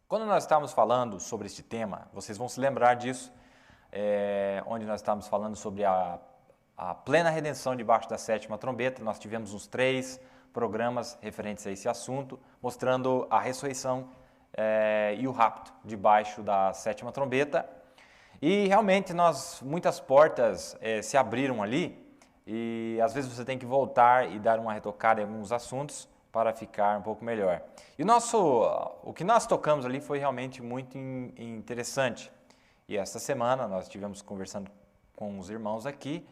Quando nós estávamos falando sobre este tema, vocês vão se lembrar disso, onde nós estávamos falando sobre a plena redenção debaixo da sétima trombeta. Nós tivemos uns 3 programas referentes a esse assunto, mostrando a ressurreição e o rapto debaixo da sétima trombeta. E realmente muitas portas se abriram ali e às vezes você tem que voltar e dar uma retocada em alguns assuntos para ficar um pouco melhor. E o que nós tocamos ali foi realmente muito interessante. E esta semana nós estivemos conversando com os irmãos aqui,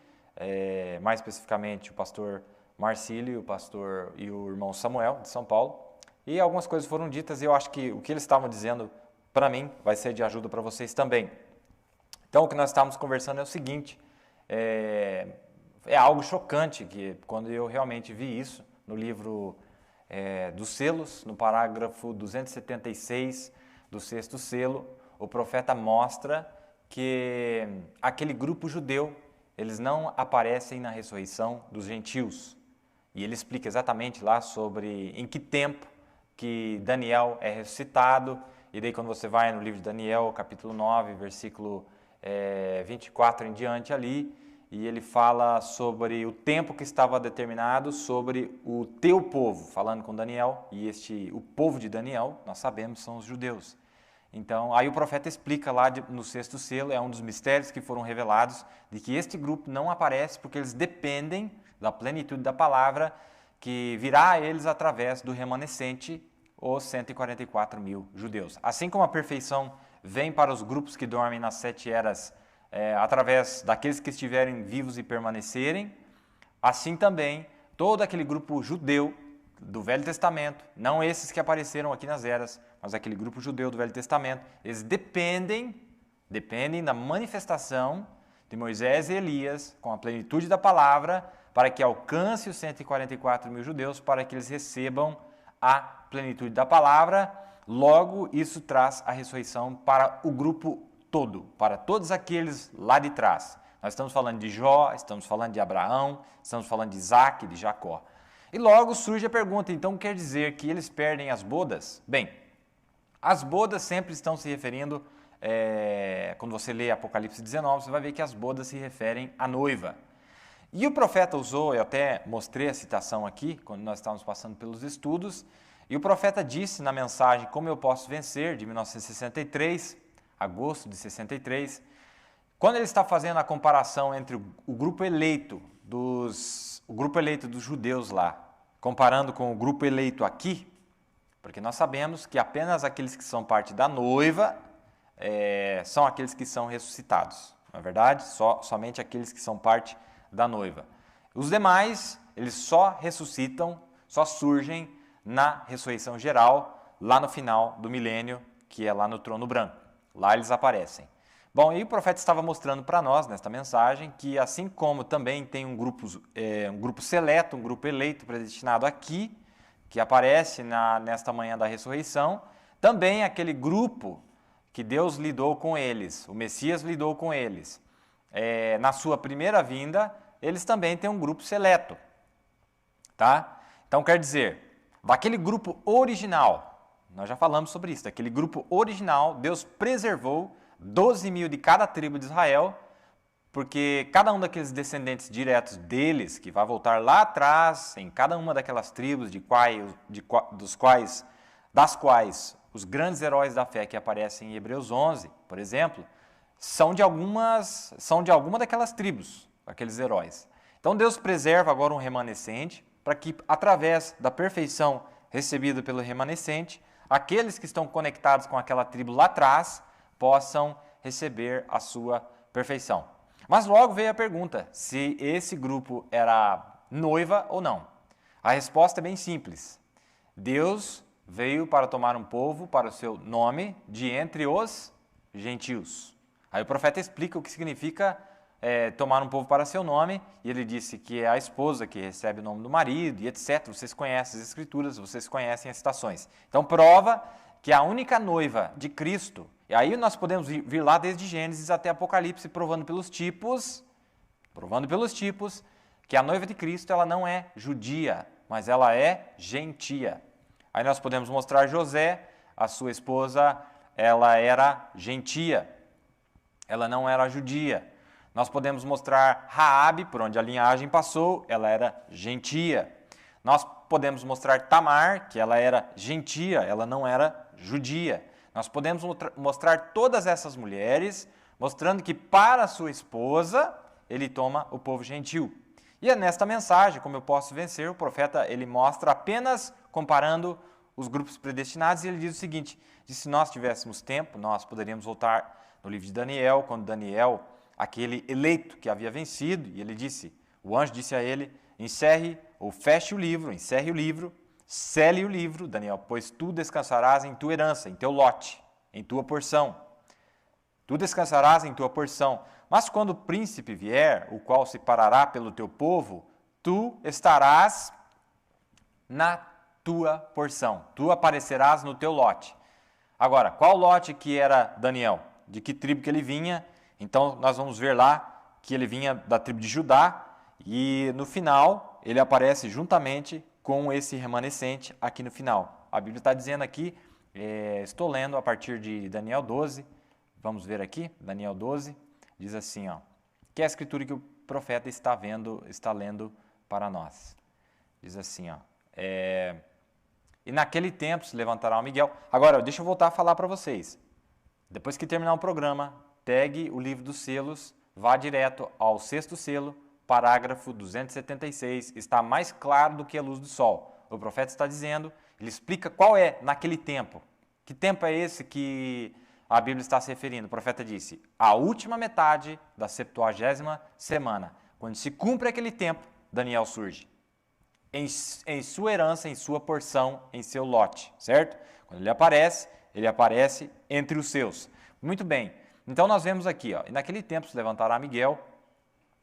mais especificamente o pastor Marcílio e o irmão Samuel, de São Paulo. E algumas coisas foram ditas e eu acho que o que eles estavam dizendo para mim vai ser de ajuda para vocês também. Então o que nós estávamos conversando é o seguinte, é algo chocante que quando eu realmente vi isso no livro dos selos, no parágrafo 276 do 6º selo, o profeta mostra que aquele grupo judeu, eles não aparecem na ressurreição dos gentios. E ele explica exatamente lá sobre em que tempo que Daniel é ressuscitado. E daí quando você vai no livro de Daniel, capítulo 9, versículo 24 em diante ali, e ele fala sobre o tempo que estava determinado sobre o teu povo, falando com Daniel, e o povo de Daniel, nós sabemos, são os judeus. Então, aí o profeta explica lá no 6º selo, é um dos mistérios que foram revelados, de que este grupo não aparece porque eles dependem da plenitude da palavra que virá a eles através do remanescente, os 144 mil judeus. Assim como a perfeição vem para os grupos que dormem nas 7 eras, através daqueles que estiverem vivos e permanecerem, assim também todo aquele grupo judeu do Velho Testamento, não esses que apareceram aqui nas eras, mas aquele grupo judeu do Velho Testamento, eles dependem da manifestação de Moisés e Elias com a plenitude da palavra para que alcance os 144 mil judeus, para que eles recebam a plenitude da palavra. Logo, isso traz a ressurreição para o grupo todo, para todos aqueles lá de trás. Nós estamos falando de Jó, estamos falando de Abraão, estamos falando de Isaac, de Jacó. E logo surge a pergunta, então quer dizer que eles perdem as bodas? Bem, as bodas sempre estão se referindo, quando você lê Apocalipse 19, você vai ver que as bodas se referem à noiva. E o profeta usou, eu até mostrei a citação aqui, quando nós estávamos passando pelos estudos, e o profeta disse na mensagem Como Eu Posso Vencer, de 1963, agosto de 63, quando ele está fazendo a comparação entre o grupo eleito dos judeus lá, comparando com o grupo eleito aqui, porque nós sabemos que apenas aqueles que são parte da noiva são aqueles que são ressuscitados. Não é verdade? Somente aqueles que são parte da noiva. Os demais, eles só ressuscitam, só surgem na ressurreição geral, lá no final do milênio, que é lá no trono branco. Lá eles aparecem. Bom, e o profeta estava mostrando para nós, nesta mensagem, que assim como também tem um grupo seleto, um grupo eleito predestinado aqui, que aparece nesta manhã da ressurreição, também aquele grupo que Deus lidou com eles, o Messias lidou com eles, na sua primeira vinda, eles também têm um grupo seleto. Tá? Então, quer dizer, daquele grupo original, nós já falamos sobre isso, daquele grupo original, Deus preservou 12 mil de cada tribo de Israel, porque cada um daqueles descendentes diretos deles, que vai voltar lá atrás, em cada uma daquelas tribos, das quais os grandes heróis da fé que aparecem em Hebreus 11, por exemplo, são de alguma daquelas tribos, aqueles heróis. Então Deus preserva agora um remanescente, para que através da perfeição recebida pelo remanescente, aqueles que estão conectados com aquela tribo lá atrás possam receber a sua perfeição. Mas logo veio a pergunta, se esse grupo era noiva ou não. A resposta é bem simples. Deus veio para tomar um povo para o seu nome de entre os gentios. Aí o profeta explica o que significa tomar um povo para seu nome, e ele disse que é a esposa que recebe o nome do marido, e etc. Vocês conhecem as escrituras, vocês conhecem as citações. Então prova que a única noiva de Cristo, e aí nós podemos vir lá desde Gênesis até Apocalipse, provando pelos tipos, que a noiva de Cristo ela não é judia, mas ela é gentia. Aí nós podemos mostrar José, a sua esposa, ela era gentia, ela não era judia. Nós podemos mostrar Raabe, por onde a linhagem passou, ela era gentia. Nós podemos mostrar Tamar, que ela era gentia, ela não era judia. Nós podemos mostrar todas essas mulheres, mostrando que para sua esposa, ele toma o povo gentil. E é nesta mensagem, como eu posso vencer, o profeta ele mostra apenas comparando os grupos predestinados, e ele diz o seguinte: se nós tivéssemos tempo, nós poderíamos voltar no livro de Daniel, quando Daniel, aquele eleito que havia vencido, e ele disse, o anjo disse a ele, encerre ou feche o livro, encerre o livro, cele o livro, Daniel, pois tu descansarás em tua herança, em teu lote, em tua porção. Tu descansarás em tua porção. Mas quando o príncipe vier, o qual se parará pelo teu povo, tu estarás na tua porção. Tu aparecerás no teu lote. Agora, qual lote que era Daniel? De que tribo que ele vinha? Então, nós vamos ver lá que ele vinha da tribo de Judá e no final ele aparece juntamente com esse remanescente aqui no final. A Bíblia está dizendo aqui, estou lendo a partir de Daniel 12, vamos ver aqui, Daniel 12, diz assim, ó, que é a escritura que o profeta está lendo para nós. Diz assim, ó, e naquele tempo se levantará o Miguel. Agora, deixa eu voltar a falar para vocês. Depois que terminar o programa, pegue o livro dos selos, vá direto ao sexto selo, parágrafo 276, está mais claro do que a luz do sol. O profeta está dizendo, ele explica qual é naquele tempo. Que tempo é esse que a Bíblia está se referindo? O profeta disse, a última metade da 70ª semana. Quando se cumpre aquele tempo, Daniel surge. Em sua herança, em sua porção, em seu lote, certo? Quando ele aparece entre os seus. Muito bem. Então nós vemos aqui, ó, e naquele tempo se levantará Miguel,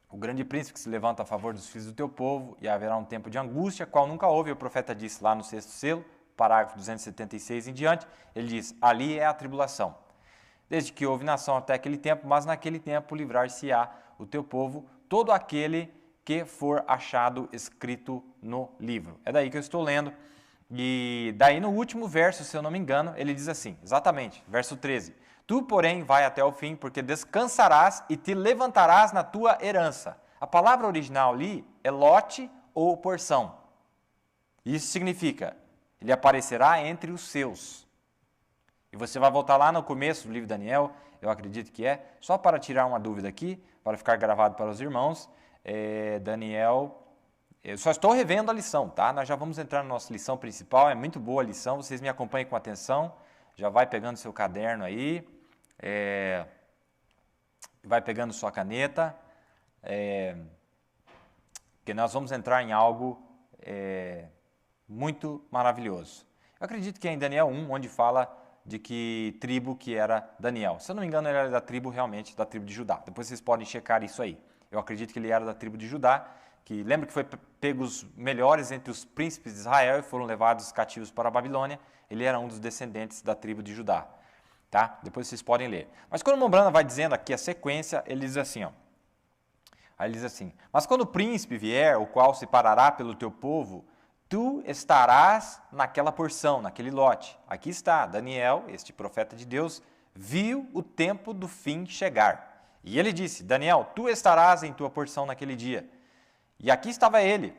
o grande príncipe que se levanta a favor dos filhos do teu povo, e haverá um tempo de angústia, qual nunca houve. O profeta disse lá no sexto selo, parágrafo 276 em diante, ele diz, ali é a tribulação. Desde que houve nação até aquele tempo, mas naquele tempo livrar-se-á o teu povo, todo aquele que for achado escrito no livro. É daí que eu estou lendo. E daí no último verso, se eu não me engano, ele diz assim, exatamente, verso 13. Tu, porém, vai até o fim, porque descansarás e te levantarás na tua herança. A palavra original ali é lote ou porção. Isso significa, ele aparecerá entre os seus. E você vai voltar lá no começo do livro de Daniel, eu acredito que é, só para tirar uma dúvida aqui, para ficar gravado para os irmãos, Daniel, eu só estou revendo a lição, tá? Nós já vamos entrar na nossa lição principal, é muito boa a lição, vocês me acompanhem com atenção, já vai pegando seu caderno aí, vai pegando sua caneta, que nós vamos entrar em algo muito maravilhoso. Eu acredito que é em Daniel 1, onde fala de que tribo que era Daniel. Se eu não me engano, ele era da tribo realmente, da tribo de Judá. Depois vocês podem checar isso aí. Eu acredito que ele era da tribo de Judá, que lembra que foi pego os melhores entre os príncipes de Israel e foram levados cativos para a Babilônia. Ele era um dos descendentes da tribo de Judá. Tá? Depois vocês podem ler. Mas quando o Mombrana vai dizendo aqui a sequência, ele diz assim, ó. Aí ele diz assim, mas quando o príncipe vier, o qual se parará pelo teu povo, tu estarás naquela porção, naquele lote. Aqui está, Daniel, este profeta de Deus, viu o tempo do fim chegar. E ele disse, Daniel, tu estarás em tua porção naquele dia. E aqui estava ele.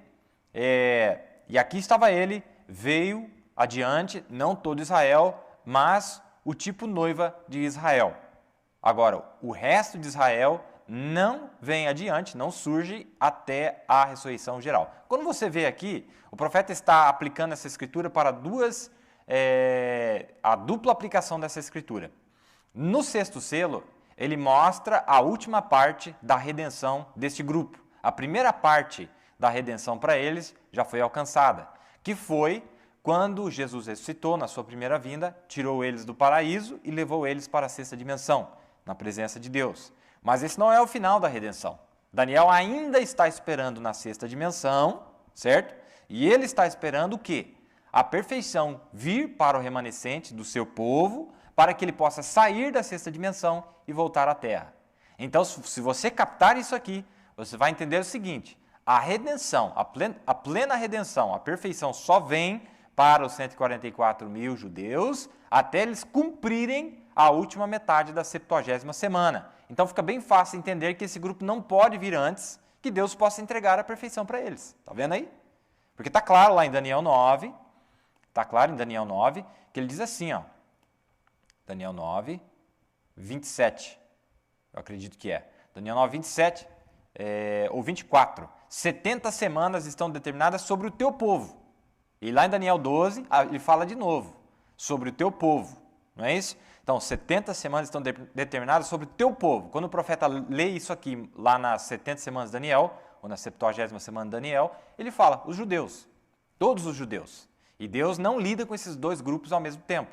Veio adiante, não todo Israel, mas o tipo noiva de Israel. Agora, o resto de Israel não vem adiante, não surge até a ressurreição geral. Quando você vê aqui, o profeta está aplicando essa escritura para a dupla aplicação dessa escritura. No sexto selo, ele mostra a última parte da redenção deste grupo. A primeira parte da redenção para eles já foi alcançada, que foi quando Jesus ressuscitou na sua primeira vinda, tirou eles do paraíso e levou eles para a sexta dimensão, na presença de Deus. Mas esse não é o final da redenção. Daniel ainda está esperando na sexta dimensão, certo? E ele está esperando o quê? A perfeição vir para o remanescente do seu povo, para que ele possa sair da sexta dimensão e voltar à terra. Então, se você captar isso aqui, você vai entender o seguinte, a redenção, a plena redenção, a perfeição só vem para os 144 mil judeus, até eles cumprirem a última metade da 70ª semana. Então fica bem fácil entender que esse grupo não pode vir antes que Deus possa entregar a perfeição para eles. Está vendo aí? Porque está claro lá em Daniel 9, que ele diz assim, ó, Daniel 9, 27, eu acredito que é. Daniel 9, 27 ou 24. 70 semanas estão determinadas sobre o teu povo. E lá em Daniel 12, ele fala de novo, sobre o teu povo. Não é isso? Então, 70 semanas estão determinadas sobre o teu povo. Quando o profeta lê isso aqui, lá nas 70 semanas de Daniel, ou na 70ª semana de Daniel, ele fala, os judeus, todos os judeus. E Deus não lida com esses dois grupos ao mesmo tempo,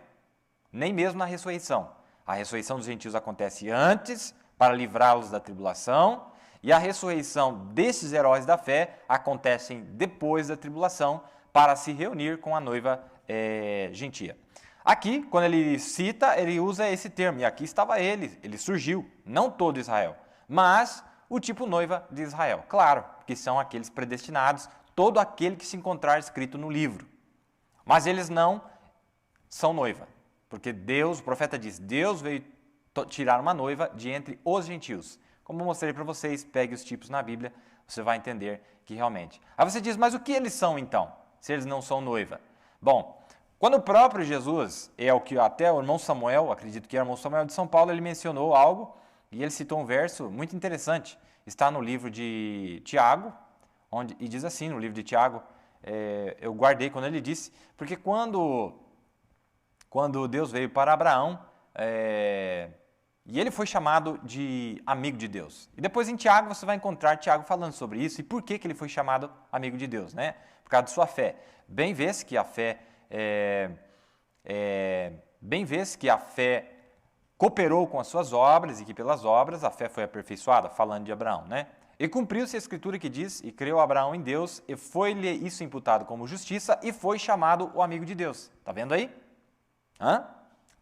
nem mesmo na ressurreição. A ressurreição dos gentios acontece antes, para livrá-los da tribulação, e a ressurreição desses heróis da fé acontece depois da tribulação, para se reunir com a noiva gentia. Aqui, quando ele cita, ele usa esse termo, e aqui estava ele surgiu, não todo Israel, mas o tipo noiva de Israel. Claro, que são aqueles predestinados, todo aquele que se encontrar escrito no livro. Mas eles não são noiva, porque Deus, o profeta diz, Deus veio tirar uma noiva de entre os gentios. Como eu mostrei para vocês, pegue os tipos na Bíblia, você vai entender que realmente. Aí você diz, mas o que eles são então, se eles não são noiva? Bom, quando o próprio Jesus, é o que até o irmão Samuel, acredito que era o irmão Samuel de São Paulo, ele mencionou algo, e ele citou um verso muito interessante, está no livro de Tiago, e diz assim no livro de Tiago, eu guardei quando ele disse, porque quando Deus veio para Abraão, e ele foi chamado de amigo de Deus. E depois em Tiago você vai encontrar Tiago falando sobre isso e por que ele foi chamado amigo de Deus, né? Por causa de sua fé. Bem vês que a fé cooperou com as suas obras e que pelas obras a fé foi aperfeiçoada, falando de Abraão, né? E cumpriu-se a escritura que diz, e creu Abraão em Deus, e foi-lhe isso imputado como justiça, e foi chamado o amigo de Deus. Está vendo aí?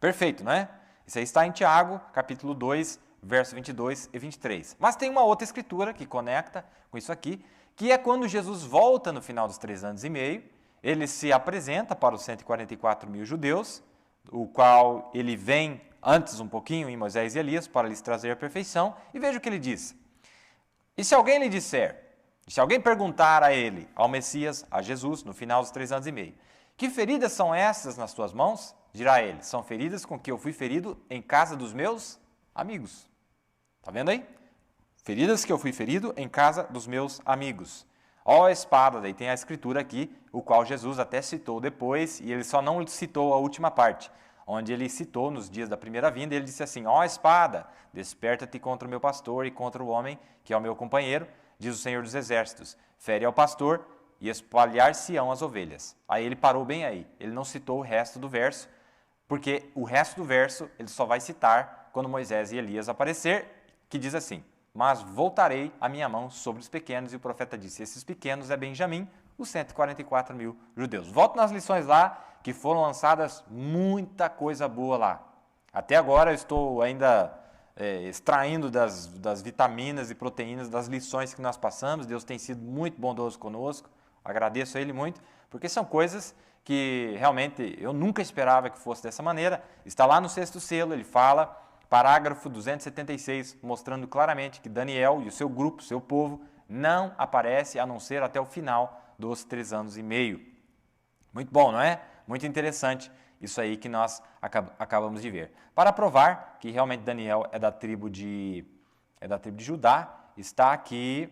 Perfeito, não é? Isso aí está em Tiago, capítulo 2, versos 22 e 23. Mas tem uma outra escritura que conecta com isso aqui, que é quando Jesus volta no final dos 3 anos e meio, ele se apresenta para os 144 mil judeus, o qual ele vem antes um pouquinho em Moisés e Elias para lhes trazer a perfeição, e veja o que ele diz. E se alguém lhe disser, se alguém perguntar a ele, ao Messias, a Jesus, no final dos 3 anos e meio, que feridas são essas nas tuas mãos? Dirá ele, são feridas com que eu fui ferido em casa dos meus amigos. Está vendo aí? Feridas que eu fui ferido em casa dos meus amigos. Ó espada, daí tem a escritura aqui, o qual Jesus até citou depois, e ele só não citou a última parte, onde ele citou nos dias da primeira vinda, ele disse assim, ó espada, desperta-te contra o meu pastor e contra o homem, que é o meu companheiro, diz o Senhor dos Exércitos, fere ao pastor e espalhar-se-ão as ovelhas. Aí ele parou bem aí, ele não citou o resto do verso, porque o resto do verso ele só vai citar quando Moisés e Elias aparecer, que diz assim, mas voltarei a minha mão sobre os pequenos, e o profeta disse, esses pequenos é Benjamim, os 144 mil judeus. Volto nas lições lá, que foram lançadas muita coisa boa lá. Até agora eu estou ainda extraindo das vitaminas e proteínas das lições que nós passamos, Deus tem sido muito bondoso conosco, agradeço a Ele muito, porque são coisas que realmente eu nunca esperava que fosse dessa maneira. Está lá no 6º selo, ele fala, parágrafo 276, mostrando claramente que Daniel e o seu grupo, seu povo, não aparece a não ser até o final dos 3 anos e meio. Muito bom, não é? Muito interessante isso aí que nós acabamos de ver. Para provar que realmente Daniel é da tribo de Judá, está aqui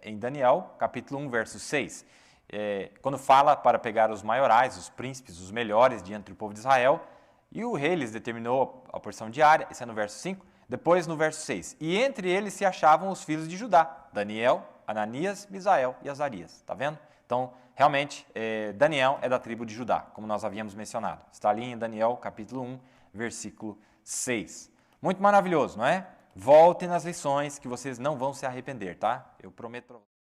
em Daniel, capítulo 1, verso 6. Quando fala para pegar os maiorais, os príncipes, os melhores diante do povo de Israel, e o rei lhes determinou a porção diária, isso é no verso 5, depois no verso 6. E entre eles se achavam os filhos de Judá, Daniel, Ananias, Misael e Azarias. Está vendo? Então, realmente, Daniel é da tribo de Judá, como nós havíamos mencionado. Está ali em Daniel, capítulo 1, versículo 6. Muito maravilhoso, não é? Voltem nas lições que vocês não vão se arrepender, tá? Eu prometo para vocês.